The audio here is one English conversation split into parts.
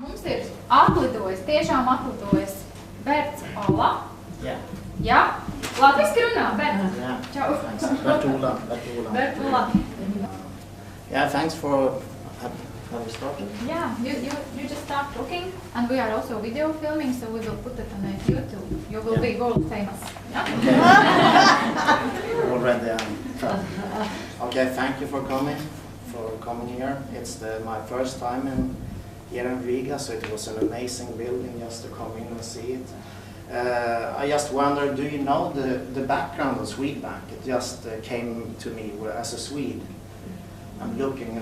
Mums ir atlidojis, tiešām atlidojis Berts Ola. Jā. Jā? Latviski runā, Bert. Jā. Čau. Bert Ola. Bert Ola. Yeah, thanks for... Have we started? Yeah, you just start talking, and we are also video filming, so we will put it on YouTube. You will be world famous. Yeah? Okay. Already Okay, thank you for coming here. It's my first time here in Riga, so it was an amazing building just to come in and see it. I just wonder, do you know the background of Swedbank? It just came to me as a Swede. I'm looking a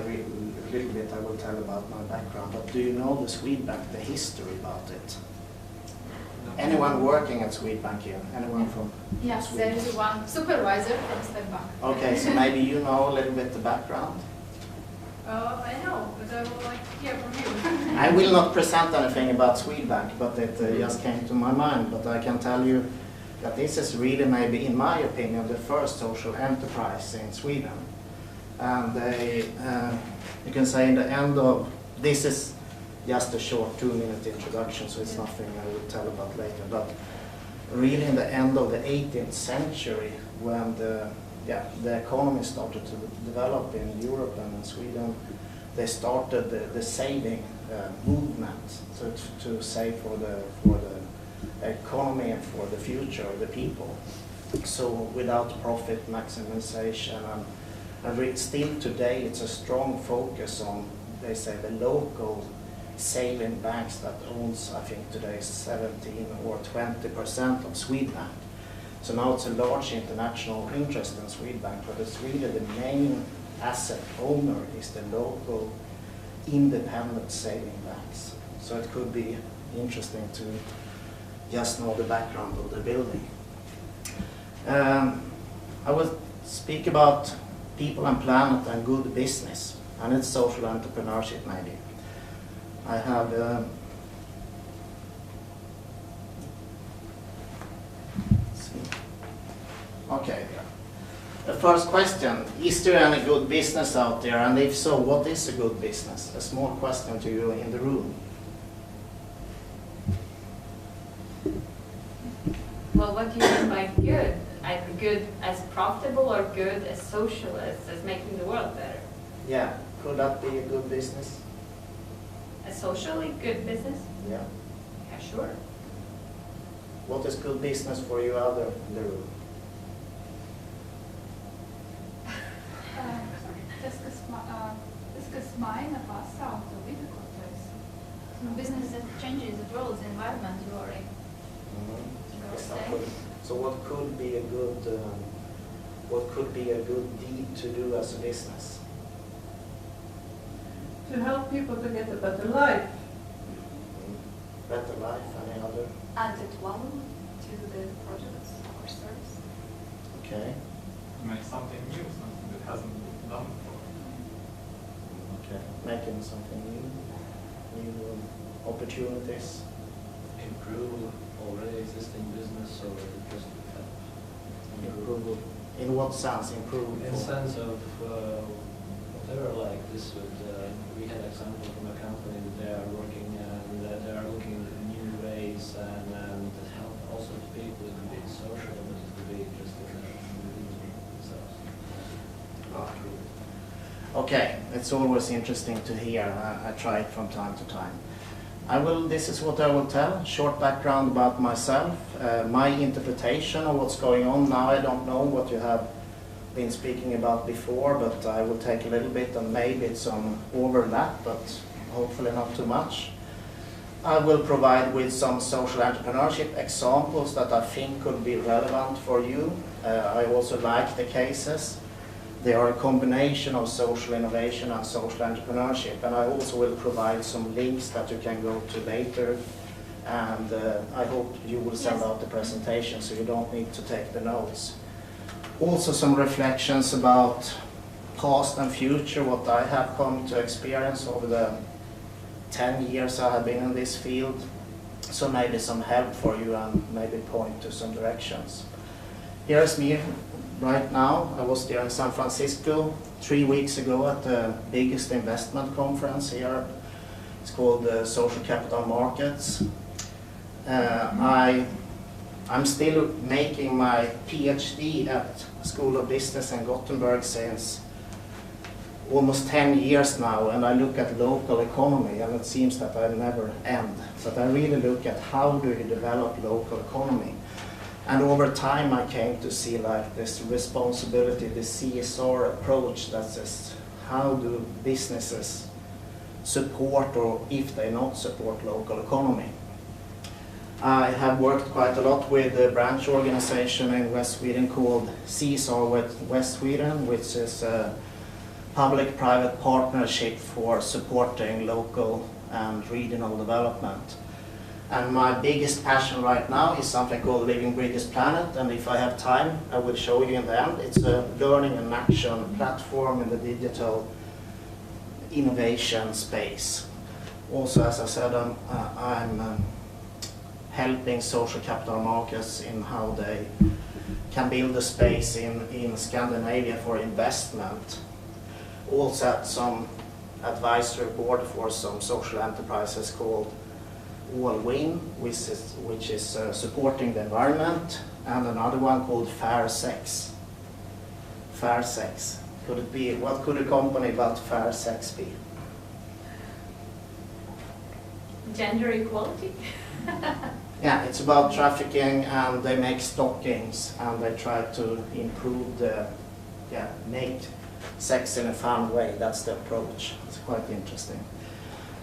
little bit, I will tell about my background, but do you know the Swedbank, the history about it? No. Anyone working at Swedbank here? Anyone from Yes, Sweden? there is one supervisor from Swedbank. Okay, so maybe you know a little bit the background? I know, but I would like to hear from you. I will not present anything about Swedbank, but it just came to my mind. But I can tell you that this is really, maybe in my opinion, the first social enterprise in Sweden. And they, you can say in the end of, this is just a short 2-minute introduction, so it's nothing I will tell about later. But really in the end of the 18th century, when the economy started to develop in Europe and in Sweden, they started the saving movement, so to save for the economy and for the future of the people. So without profit maximization, and still today it's a strong focus on, they say, the local saving banks that owns, I think today, 17 or 20% of Swedbank. So now it's a large international interest in Swedbank, but it's really the main asset owner is the local independent saving banks. So it could be interesting to just know the background of the building. I will speak about people and planet and good business, and it's social entrepreneurship maybe. I have okay, the first question, is there any good business out there, and if so, what is a good business? A small question to you in the room. Well, what do you mean by good? Good as profitable or good as social, as making the world better? Yeah, could that be a good business? A socially good business? Yeah. Yeah, sure. What is good business for you other in the room? Tas, kas maina pasauli, to vidi, ko tu esi. Business that changes the world, the environment you are in. So what could be a good deed to do as a business? To help people to get a better life. Better life, any other? Added value to the products or service. Okay. Make something new, something that hasn't been done before. Okay. Making something new opportunities. Improve already existing business, or just Improve. In what sense improve? in sense of whatever, like this would, we had example from a company that they are working and that they are looking at new ways and help also the people. It could be social, but it could be just themselves. Okay, it's always interesting to hear. I try it from time to time. This is what I will tell, short background about myself, my interpretation of what's going on now. I don't know what you have been speaking about before, but I will take a little bit and maybe it's some overlap, but hopefully not too much. I will provide with some social entrepreneurship examples that I think could be relevant for you. I also like the cases. They are a combination of social innovation and social entrepreneurship, and I also will provide some links that you can go to later, and I hope you will send out the presentation so you don't need to take the notes. Also some reflections about past and future, what I have come to experience over the 10 years I have been in this field, so maybe some help for you and maybe point to some directions. Here's me right now. I was there in San Francisco 3 weeks ago at the biggest investment conference here It's called Social Capital Markets. I'm still making my PhD at School of Business in Gothenburg since almost 10 years now, and I look at local economy, and it seems that I never end. But I really look at how do you develop local economy. And over time I came to see like this responsibility, the CSR approach, that says how do businesses support, or if they not support, local economy. I have worked quite a lot with a branch organization in West Sweden called CSR West Sweden, which is a public-private partnership for supporting local and regional development. And my biggest passion right now is something called Living Bridges Planet, and if I have time I will show you in the end. It's a learning and action platform in the digital innovation space. Also, as I said, I'm helping social capital markets in how they can build a space in Scandinavia for investment. Also at some advisory board for some social enterprises called All-Win, which is supporting the environment, and another one called Fair Sex. Fair Sex. Could it be, what could a company about fair sex be? Gender equality? Yeah, it's about trafficking, and they make stockings, and they try to improve the, make sex in a fun way. That's the approach. It's quite interesting.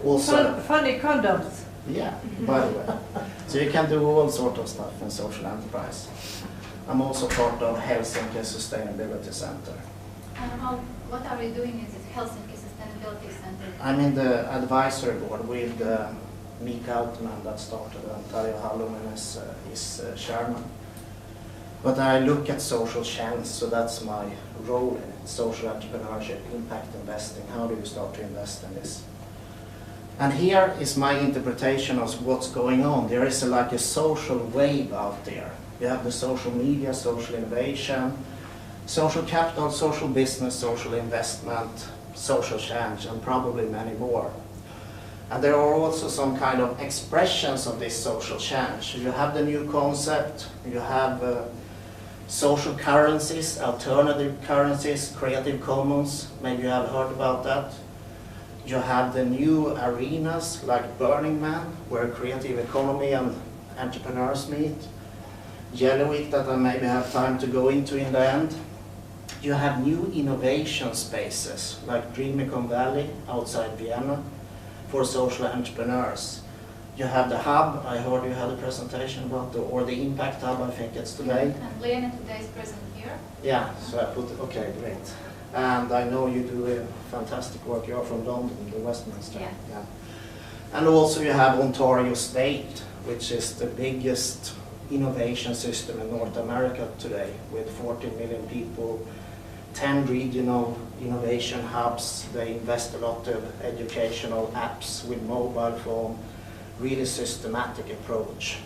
Also, Funny condoms. yeah, by the way. So you can do all sorts of stuff in social enterprise. I'm also part of Helsinki Sustainability Center. And what are you doing in this Helsinki Sustainability Center? I'm in the advisory board with Mika Outman that started, and Tarja Hallonen is his chairman. But I look at social change, so that's my role in it. Social entrepreneurship, impact investing. How do you start to invest in this? And here is my interpretation of what's going on. There is like a social wave out there. You have the social media, social innovation, social capital, social business, social investment, social change, and probably many more. And there are also some kind of expressions of this social change. You have the new concept, you have social currencies, alternative currencies, creative commons, maybe you have heard about that. You have the new arenas like Burning Man, where creative economy and entrepreneurs meet. Yellow Week, that I maybe have time to go into in the end. You have new innovation spaces like Dreamicon Valley outside Vienna for social entrepreneurs. You have the hub, I heard you had a presentation about, or the impact hub, I think it's today. And Lena today is present here. Yeah, so I put it, okay, great. And I know you do a fantastic work. You're from London, the Westminster. Yeah. And also you have Ontario State, which is the biggest innovation system in North America today, with 14 million people, 10 regional innovation hubs. They invest a lot of educational apps with mobile phone, really systematic approach.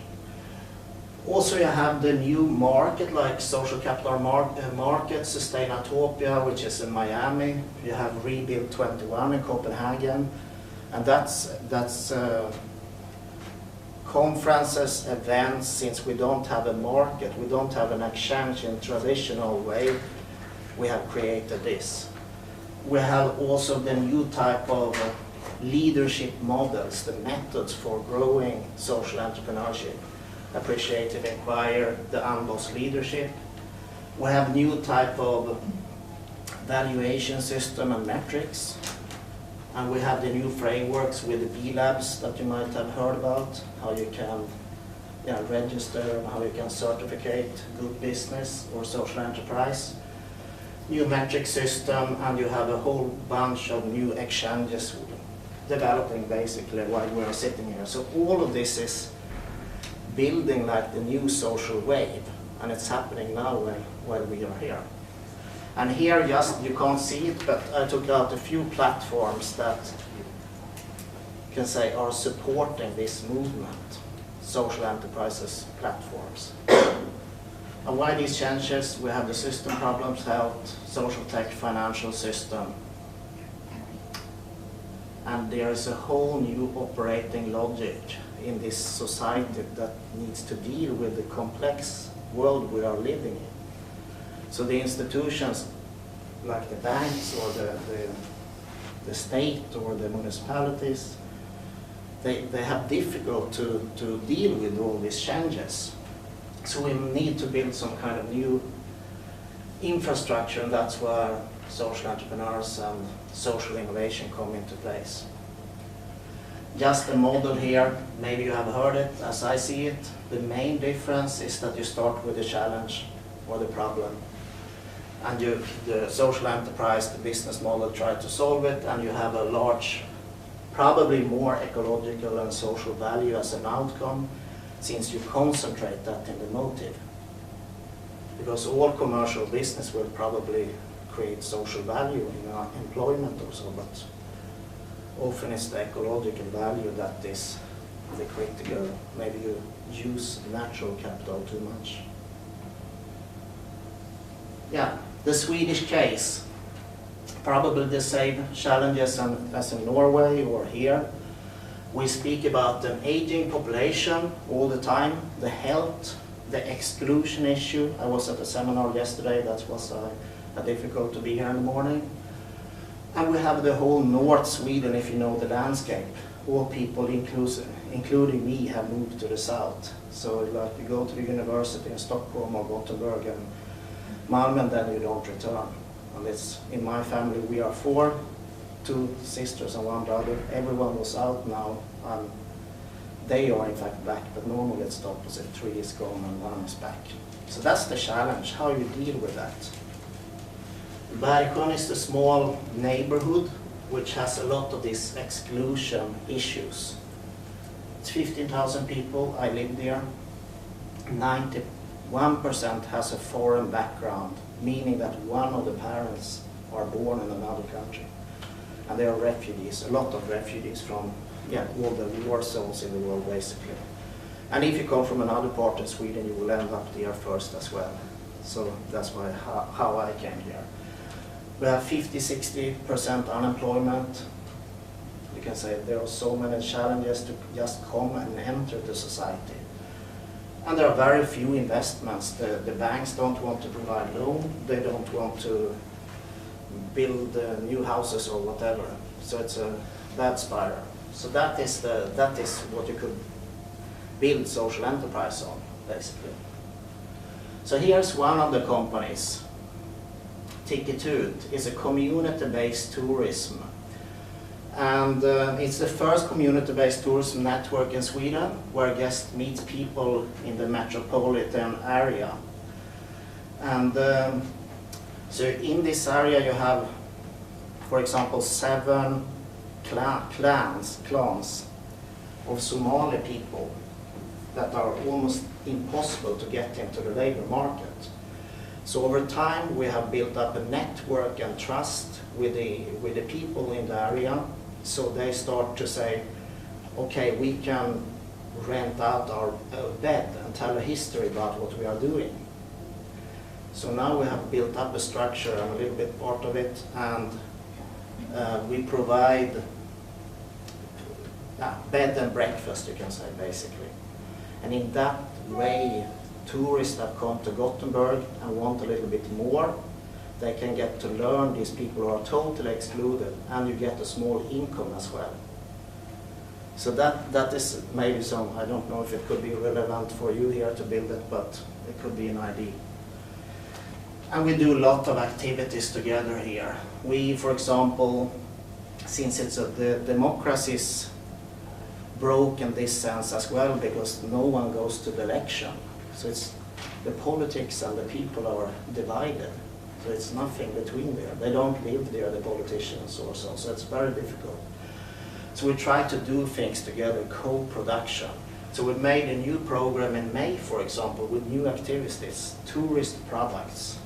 Also you have the new market like social capital market, Sustainatopia, which is in Miami. You have Rebuild 21 in Copenhagen. And that's conferences, events, since we don't have a market, we don't have an exchange in traditional way, we have created this. We have also the new type of leadership models, the methods for growing social entrepreneurship. Appreciative Inquire, the Unbossed Leadership. We have new type of valuation system and metrics. And we have the new frameworks with the B-Labs that you might have heard about, how you can register and how you can certificate good business or social enterprise. New metric system, and you have a whole bunch of new exchanges developing basically while we are sitting here. So all of this is building like the new social wave, and it's happening now while we are here. And here, just you can't see it, but I took out a few platforms that you can say are supporting this movement, social enterprises platforms. And why these changes? We have the system problems, health, social tech, financial system. And there is a whole new operating logic in this society that needs to deal with the complex world we are living in. So the institutions like the banks or the state or the municipalities, they have difficult to deal with all these changes. So we need to build some kind of new infrastructure, and that's where social entrepreneurs and social innovation come into place. Just a model here, maybe you have heard it, as I see it. The main difference is that you start with the challenge or the problem. And the social enterprise, the business model, try to solve it, and you have a large, probably more ecological and social value as an outcome, since you concentrate that in the motive. Because all commercial business will probably create social value in employment also, but often it's the ecological value that is the critical. Maybe you use natural capital too much. Yeah, the Swedish case, probably the same challenges as in Norway or here. We speak about an aging population all the time, the health, the exclusion issue. I was at a seminar yesterday, that was difficult to be here in the morning. And we have the whole North Sweden, if you know the landscape. All people, including me, have moved to the south. So like you go to the university in Stockholm or Gothenburg and Malmö, and then you don't return. And it's, in my family, we are 4, 2 sisters and 1 brother. Everyone was out now, and they are in fact back, but normally it's the opposite. 3 is gone and 1 is back. So that's the challenge, how you deal with that. Bergstrand is a small neighborhood which has a lot of these exclusion issues. It's 15,000 people, I live there. 91% has a foreign background, meaning that one of the parents are born in another country. And they are refugees, a lot of refugees from all the war zones in the world basically. And if you come from another part of Sweden, you will end up there first as well. So that's why how I came here. We have 50–60% unemployment. You can say there are so many challenges to just come and enter the society. And there are very few investments. The banks don't want to provide loan. They don't want to build new houses or whatever. So it's a bad spiral. So that is what you could build social enterprise on, basically. So here's one of the companies. Ticket is a community-based tourism. And it's the first community-based tourism network in Sweden where guests meet people in the metropolitan area. And so in this area you have, for example, 7 clans of Somali people that are almost impossible to get into the labor market. So over time we have built up a network and trust with the people in the area. So they start to say, okay, we can rent out our bed and tell a history about what we are doing. So now we have built up a structure, I'm a little bit part of it, and we provide bed and breakfast, you can say, basically. And in that way, tourists that come to Gothenburg and want a little bit more, they can get to learn these people are totally excluded, and you get a small income as well. So that is maybe some, I don't know if it could be relevant for you here to build it, but it could be an idea. And we do a lot of activities together here. We, for example, since the democracy is broke in this sense as well, because no one goes to the election. So it's the politics and the people are divided. So it's nothing between there. They don't live there, the politicians or so. So it's very difficult. So we try to do things together, co-production. So we made a new program in May, for example, with new activities, tourist products.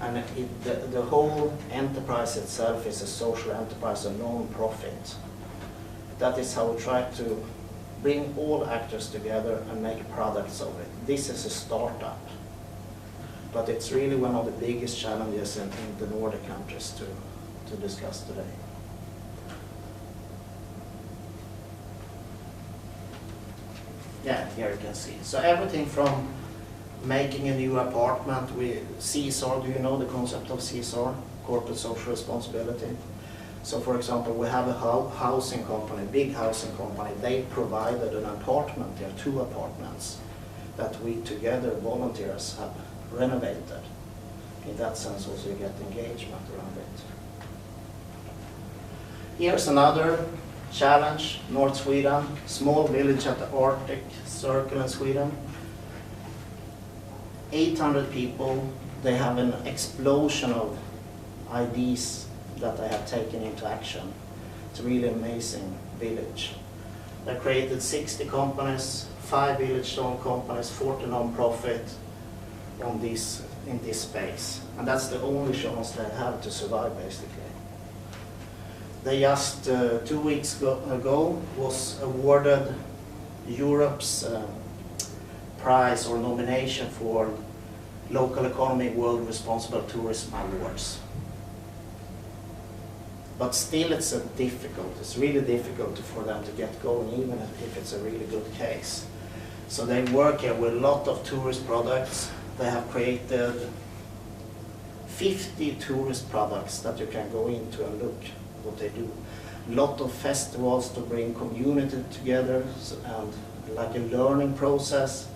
And the whole enterprise itself is a social enterprise, a non-profit. That is how we try to bring all actors together and make products of it. This is a startup, but it's really one of the biggest challenges in the Nordic countries to discuss today. Yeah, here you can see. So everything from making a new apartment with CSR. Do you know the concept of CSR? Corporate social responsibility. So for example, we have a housing company, big housing company. They provided an apartment, there are 2 apartments that we together, volunteers, have renovated. In that sense also you get engagement around it. Here's another challenge, North Sweden, small village at the Arctic Circle in Sweden. 800 people, they have an explosion of ideas that they have taken into action. It's a really amazing village. They created 60 companies, 5 village-owned companies, 40 non-profit in this space. And that's the only chance they have to survive, basically. They just 2 weeks ago was awarded Europe's prize or nomination for Local Economy World Responsible Tourism Awards. But still it's really difficult for them to get going, even if it's a really good case. So they work here with a lot of tourist products. They have created 50 tourist products that you can go into and look what they do. A lot of festivals to bring community together, and like a learning process,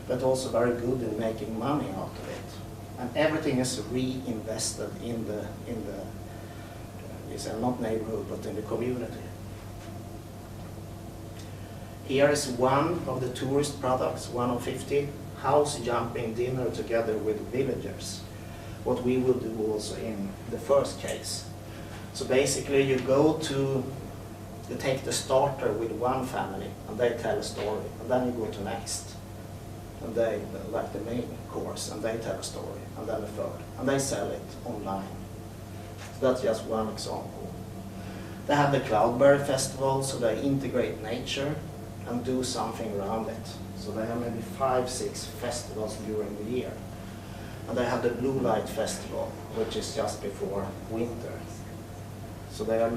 but also very good in making money out of it. And everything is reinvested in the not neighborhood, but in the community. Here is one of the tourist products, one of 50, house jumping dinner together with villagers. What we will do also in the first case. So basically you take the starter with one family and they tell a story, and then you go to next. And they, like the main course, and they tell a story, and then a third, and they sell it online. So that's just one example. They have the Cloudberry Festival, so they integrate nature and do something around it. So they have maybe 5, 6 festivals during the year. And they have the Blue Light Festival, which is just before winter. So they are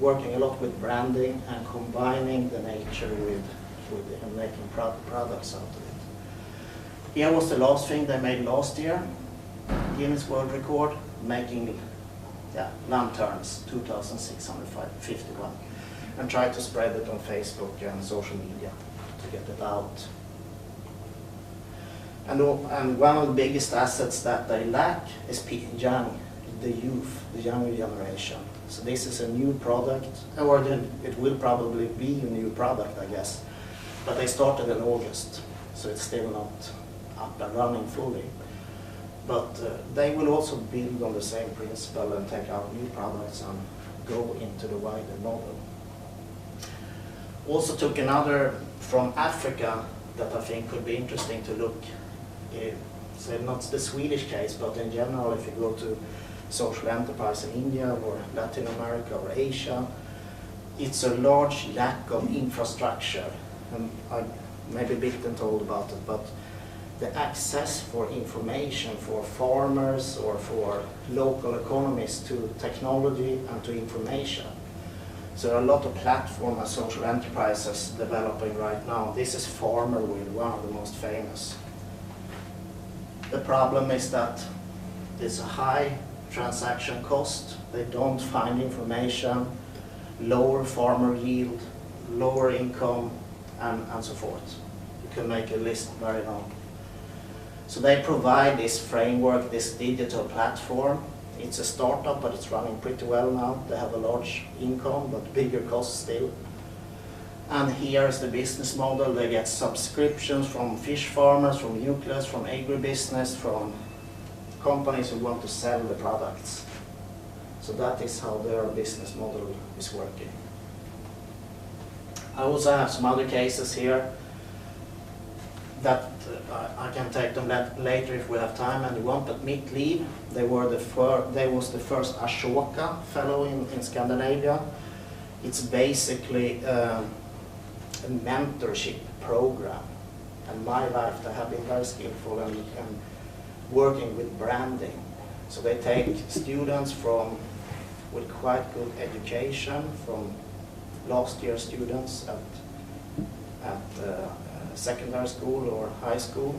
working a lot with branding and combining the nature with and making products out of it. Here was the last thing they made last year, Guinness World Record, making lanterns, 2,651, and try to spread it on Facebook and social media to get it out. And one of the biggest assets that they lack is the youth, the younger generation. So this is a new product, or it will probably be a new product, I guess. But they started in August, so it's still not up and running fully. But they will also build on the same principle and take out new products and go into the wider model. Also took another from Africa that I think could be interesting to look. So not the Swedish case, but in general, if you go to social enterprise in India or Latin America or Asia, it's a large lack of infrastructure. And I maybe been told about it, but the access for information for farmers or for local economies to technology and to information. So there are a lot of platforms and social enterprises developing right now. This is FarmerWheel, one of the most famous. The problem is that there's a high transaction cost. They don't find information, lower farmer yield, lower income, and so forth. You can make a list very long. So they provide this framework, this digital platform. It's a startup, but it's running pretty well now. They have a large income, but bigger costs still. And here's the business model. They get subscriptions from fish farmers, from nucleus, from agribusiness, from companies who want to sell the products. So that is how their business model is working. I also have some other cases here that I can take them later if we have time and you want, but Mittliv, they was the first Ashoka fellow in Scandinavia. It's basically a mentorship program. And my life, they have been very skillful and working with branding. So they take students with quite good education, from last year students at secondary school or high school,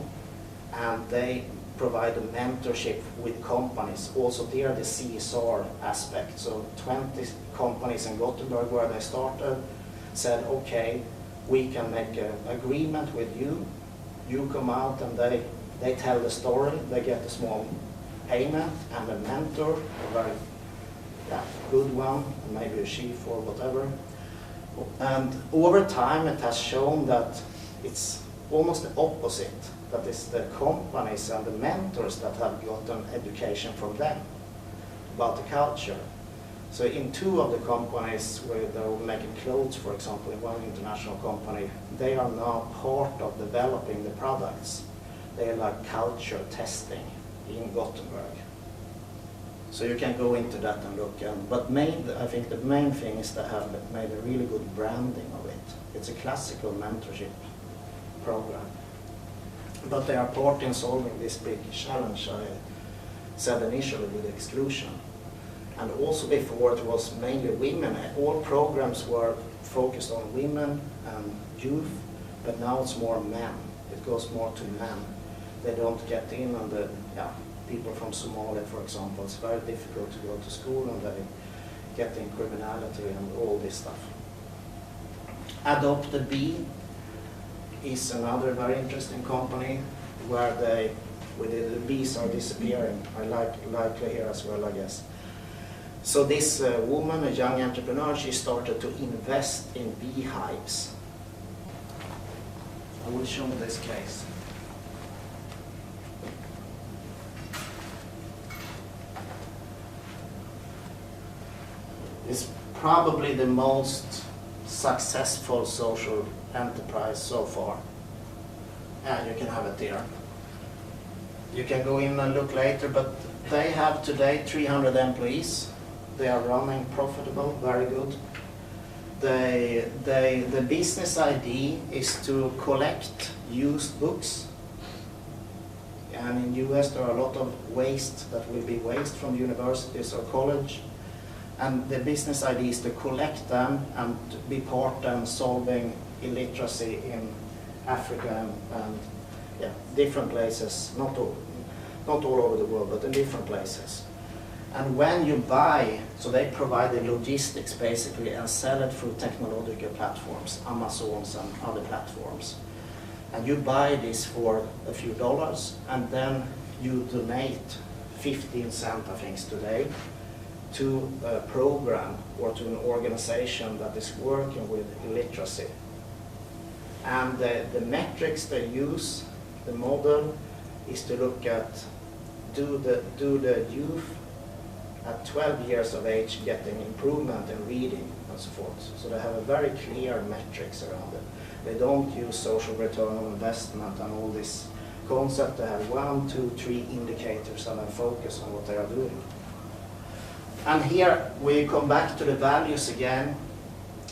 and they provide a mentorship with companies. Also there the CSR aspect. So 20 companies in Gothenburg where they started said, okay, we can make an agreement with you. You come out and they tell the story, they get a small payment and a mentor, a very good one, maybe a chief or whatever. And over time it has shown that it's almost the opposite. That is the companies and the mentors that have gotten education from them about the culture. So in 2 of the companies where they're making clothes, for example, in one international company, they are now part of developing the products. They are like culture testing in Gothenburg. So you can go into that and look. But I think the main thing is they have made a really good branding of it. It's a classical mentorship program. But they are part in solving this big challenge I said initially with exclusion. And also before it was mainly women. All programs were focused on women and youth, but now it's more men. It goes more to men. They don't get in on the people from Somalia, for example. It's very difficult to go to school and they get in criminality and all this stuff. Adopted B is another very interesting company where the bees are disappearing. I likely here as well, I guess. So this woman, a young entrepreneur, she started to invest in beehives. I will show this case. It's probably the most successful social enterprise so far. And you can have it there. You can go in and look later, but they have today 300 employees. They are running profitable, very good. The business idea is to collect used books. And in US there are a lot of waste that will be waste from universities or college. And the business idea is to collect them and to be part in solving illiteracy in Africa and different places, not all over the world, but in different places. And when you buy, so they provide the logistics basically and sell it through technological platforms, Amazons and other platforms. And you buy this for a few dollars and then you donate 15 cents, I think, today to a program or to an organization that is working with illiteracy. And the metrics they use, the model, is to look at do the youth at 12 years of age getting improvement in reading and so forth. So they have a very clear metrics around it. They don't use social return on investment and all this concept. They have 1, 2, 3 indicators and then focus on what they are doing. And here we come back to the values again.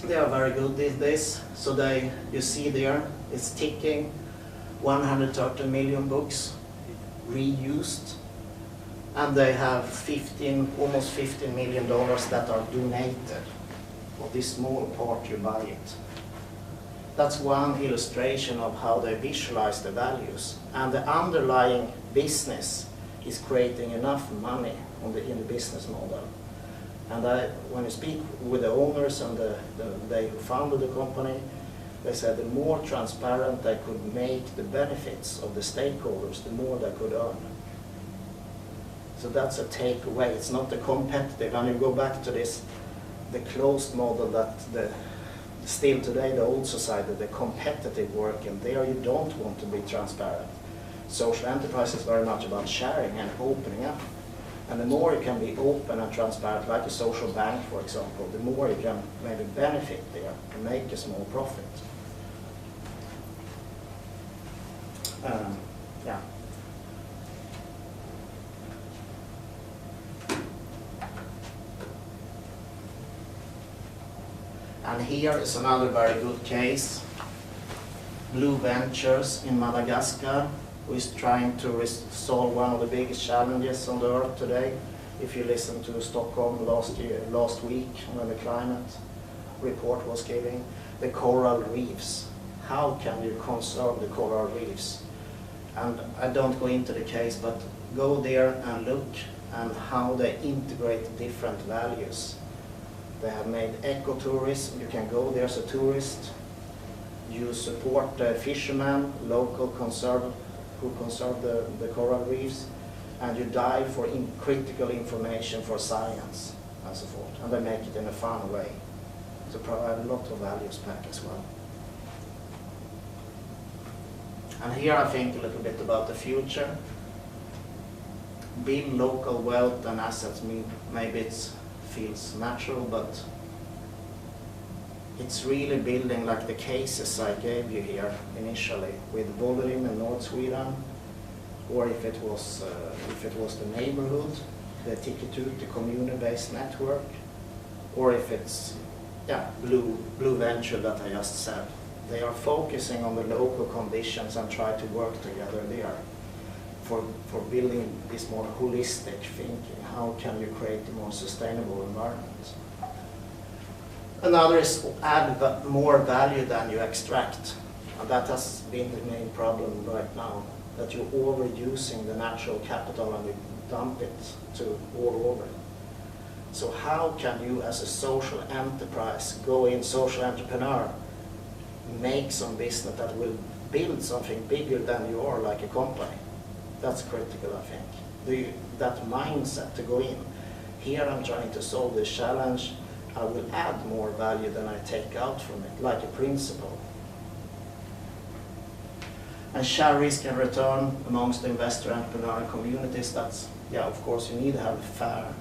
They are very good at this. So you see there, it's ticking 130 million books reused. And they have almost $15 million that are donated. For this small part you buy it. That's one illustration of how they visualize the values. And the underlying business is creating enough money in the business model. And when you speak with the owners and they who founded the company, they said the more transparent they could make the benefits of the stakeholders, the more they could earn. So that's a takeaway. It's not the competitive. And you go back to this, the closed model that still today, the old society, the competitive work, and there you don't want to be transparent. Social enterprise is very much about sharing and opening up. And the more you can be open and transparent, like a social bank, for example, the more you can maybe benefit there and make a small profit. Yeah. And here is another very good case. Blue Ventures in Madagascar, who is trying to solve one of the biggest challenges on the earth today. If you listen to Stockholm last week when the climate report was given, the coral reefs how can you conserve the coral reefs? And I don't go into the case, but go there and look and how they integrate different values. They have made ecotourism. You can go there as a tourist. You support the fishermen, local who conserve the coral reefs, and you dive for critical information for science and so forth. And they make it in a fun way to provide a lot of values back as well. And here I think a little bit about the future. Build local wealth and assets. Maybe it feels natural, but it's really building like the cases I gave you here initially with Bollerim in North Sweden, or if it was the neighborhood, the Tikitut, the community-based network, or if it's Blue Venture that I just said. They are focusing on the local conditions and try to work together there for building this more holistic thinking. How can you create a more sustainable environment? Another is add more value than you extract. And that has been the main problem right now, that you're overusing the natural capital and you dump it to all over. So how can you as a social enterprise, go in social entrepreneur, make some business that will build something bigger than you are, like a company? That's critical, I think. That mindset to go in. Here I'm trying to solve this challenge. I will add more value than I take out from it, like a principle. And share risk and return amongst the investor entrepreneur communities. That's, of course, you need to have fair.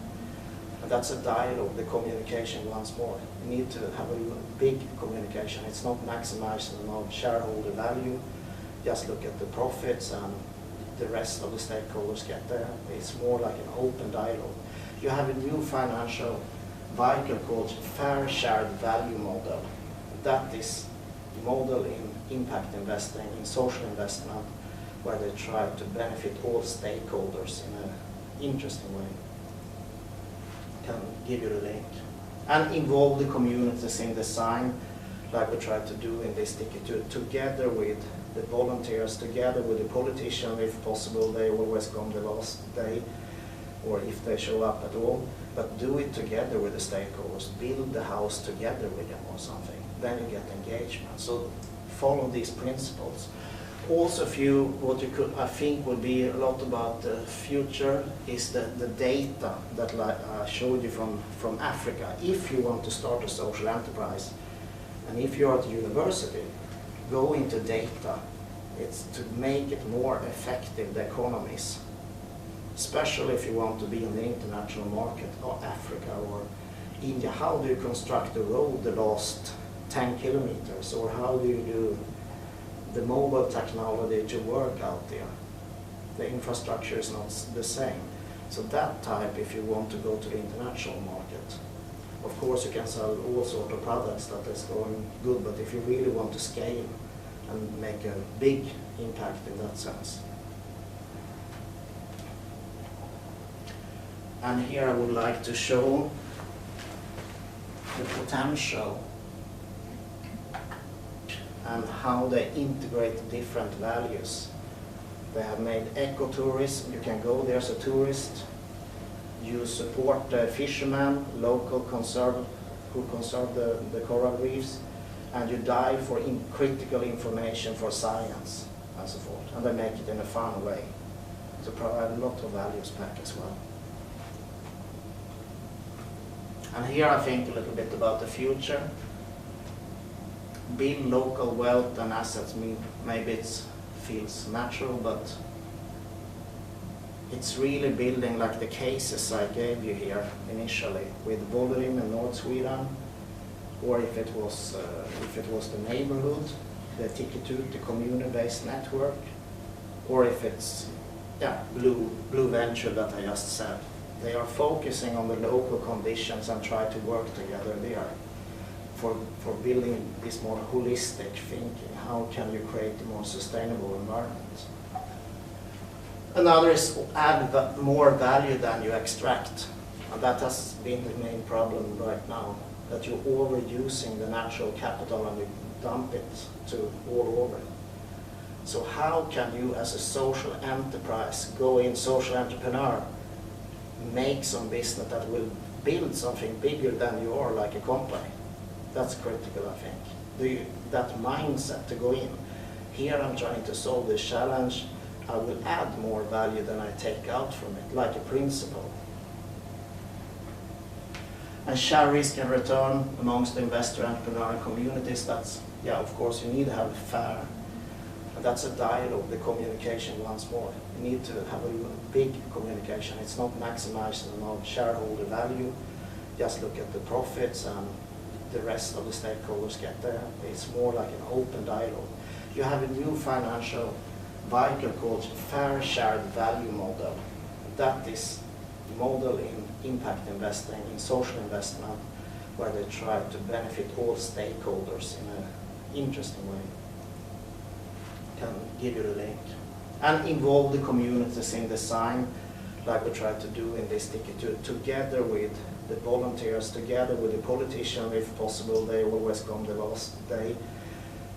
And that's a dialogue, the communication once more. You need to have a big communication. It's not maximizing of shareholder value. Just look at the profits and the rest of the stakeholders get there. It's more like an open dialogue. You have a new financial vehicle called fair shared value model. That is the model in impact investing, in social investment, where they try to benefit all stakeholders in an interesting way. I can give you the link. And involve the communities in design, like we try to do in this ticket, together with the volunteers, together with the politicians, if possible. They always come the last day, or if they show up at all. But do it together with the stakeholders. Build the house together with them or something. Then you get engagement. So follow these principles. Also, what you could, I think, would be a lot about the future is the data that I showed you from Africa. If you want to start a social enterprise, and if you're at the university, go into data. It's to make it more effective, the economies. Especially if you want to be in the international market, or Africa or India. How do you construct the road the last 10 kilometers? Or how do you do the mobile technology to work out there? The infrastructure is not the same. So that type, if you want to go to the international market. Of course, you can sell all sorts of products that is going good, but if you really want to scale and make a big impact in that sense. And here I would like to show the potential and how they integrate different values. They have made ecotourism. You can go there as a tourist. You support the fishermen, local who conserve the coral reefs, and you dive for critical information for science and so forth. And they make it in a fun way to provide a lot of values back as well. And here I think a little bit about the future. Build local wealth and assets. Maybe it feels natural, but it's really building like the cases I gave you here initially with Bollerim in North Sweden, or if it was the neighborhood, the Tikitut, the community-based network, or if it's Blue Venture that I just said. They are focusing on the local conditions and try to work together there for building this more holistic thinking. How can you create a more sustainable environment? Another is add more value than you extract. And that has been the main problem right now, that you're overusing the natural capital and you dump it to all over. So how can you as a social enterprise, go in social entrepreneur, make some business that will build something bigger than you are, like a company? That's critical, I think. That mindset to go in. Here I'm trying to solve this challenge. I will add more value than I take out from it, like a principle. And share risk and return amongst the investor entrepreneur communities. That's, yeah, of course, you need to have fair. And that's a dialogue, the communication once more. You need to have a big communication. It's not maximizing on shareholder value. Just look at the profits and the rest of the stakeholders get there. It's more like an open dialogue. You have a new financial vehicle called fair shared value model. That is model in impact investing, in social investment, where they try to benefit all stakeholders in an interesting way. Can give you the link. And involve the communities in design, like we try to do in this ticket, together with the volunteers, together with the politicians, if possible. They always come the last day,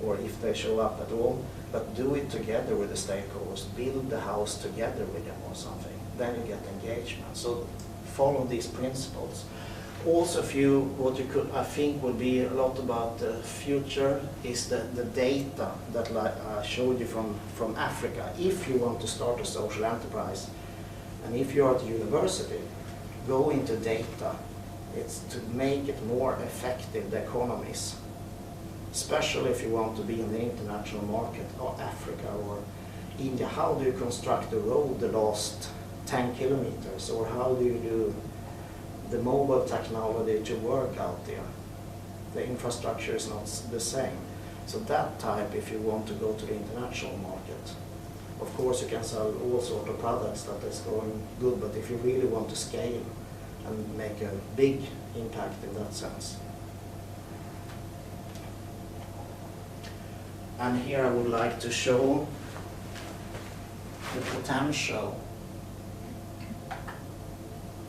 or if they show up at all. But do it together with the stakeholders. Build the house together with them or something. Then you get engagement. So follow these principles. Also, what you could, I think, will be a lot about the future is the data that I showed you from Africa. If you want to start a social enterprise, and if you're at university, go into data. It's to make it more effective, the economies. Especially if you want to be in the international market, or Africa or India. How do you construct a road the last 10 kilometers? Or how do you do the mobile technology to work out there? The infrastructure is not the same. So that type, if you want to go to the international market. Of course, you can sell all sorts of products that is going good, but if you really want to scale and make a big impact in that sense. And here I would like to show the potential.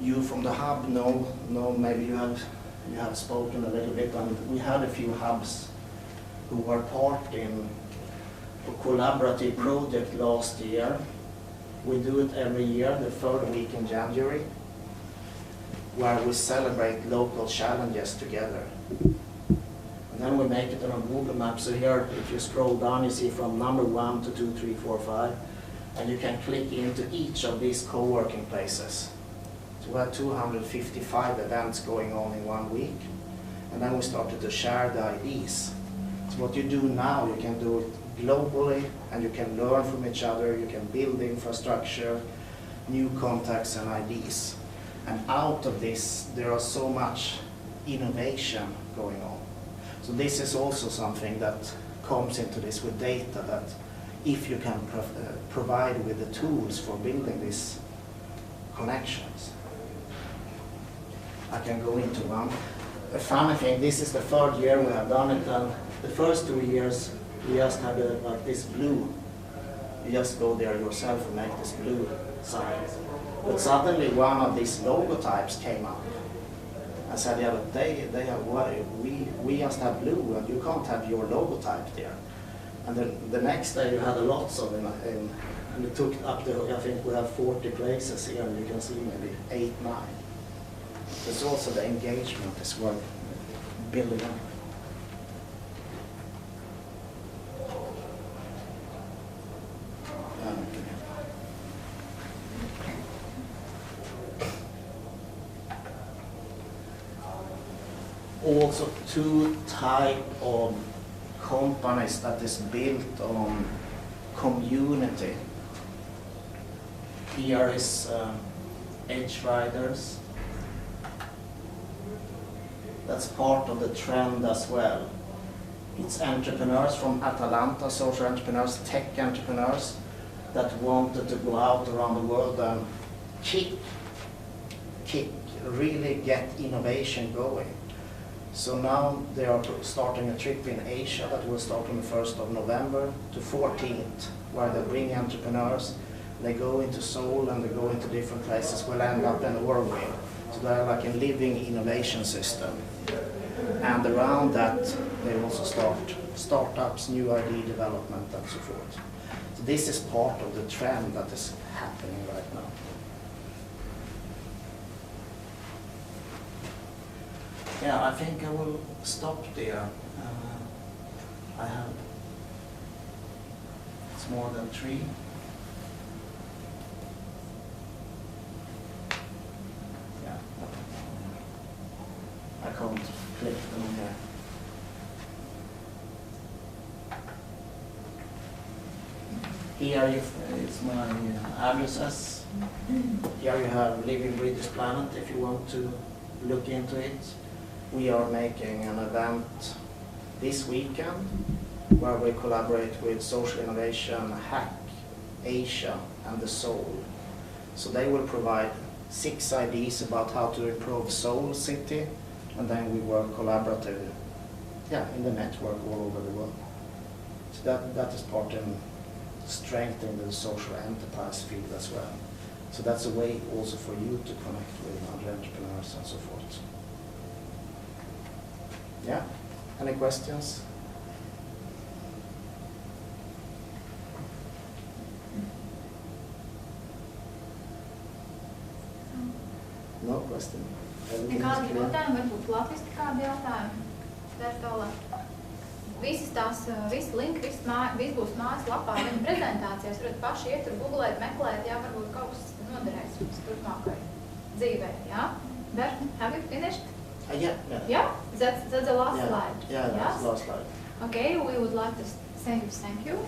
You from the hub know maybe you have spoken a little bit, and we had a few hubs who were part in a collaborative project last year. We do it every year, the third week in January, where we celebrate local challenges together. And then we make it on a Google map. So here, if you scroll down, you see from number 1 to 2, 3, 4, 5, and you can click into each of these co-working places. So we had 255 events going on in 1 week, and then we started to share the ideas. So what you do now, you can do it globally, and you can learn from each other, you can build the infrastructure, new contacts and ideas. And out of this, there are so much innovation going on. So this is also something that comes into this with data, that if you can provide with the tools for building these connections. I can go into one. A funny thing, this is the third year we have done it, and the first 2 years we just had like this blue. You just go there yourself and make this blue sign. But suddenly one of these logotypes came up. I said, yeah, but they have, we just have blue, and you can't have your logotype there. And then the next day you had lots of them, and we took up to, I think we have 40 places here, and you can see maybe 8, 9. There's also the engagement as well, building up. Also 2 types of companies that is built on community. Here is Edge Riders. That's part of the trend as well. It's entrepreneurs from Atalanta, social entrepreneurs, tech entrepreneurs that wanted to go out around the world and really get innovation going. So now they are starting a trip in Asia that will start on the 1st of November to 14th, where they bring entrepreneurs, they go into Seoul and they go into different places, will end up in Norway. So they're like a living innovation system. And around that, they also start startups, new idea development, and so forth. So this is part of the trend that is happening right now. Yeah, I think I will stop there. I have, it's more than 3. Yeah, I can't click them here. Here it's my addresses. Here you have Living British Planet if you want to look into it. We are making an event this weekend where we collaborate with Social Innovation, Hack, Asia and The Soul. So they will provide 6 ideas about how to improve Soul City, and then we work collaboratively in the network all over the world. So that is part in strengthening the social enterprise field as well. So that's a way also for you to connect with other entrepreneurs and so forth. Yeah, any questions? No question. Nekādi jautājumi, varbūt latviski kādi jautājumi? Bert Ola. Visi linki, viss būs mājaslapā, viņa prezentācijās, varat paši iet tur, googlēt, meklēt, jā, varbūt kaut kas noderēs turpmākai dzīvē, jā? Bert, have you finished? Yeah. Yeah? That's the last slide. Yeah, that's the last slide. Okay, we would like to say thank you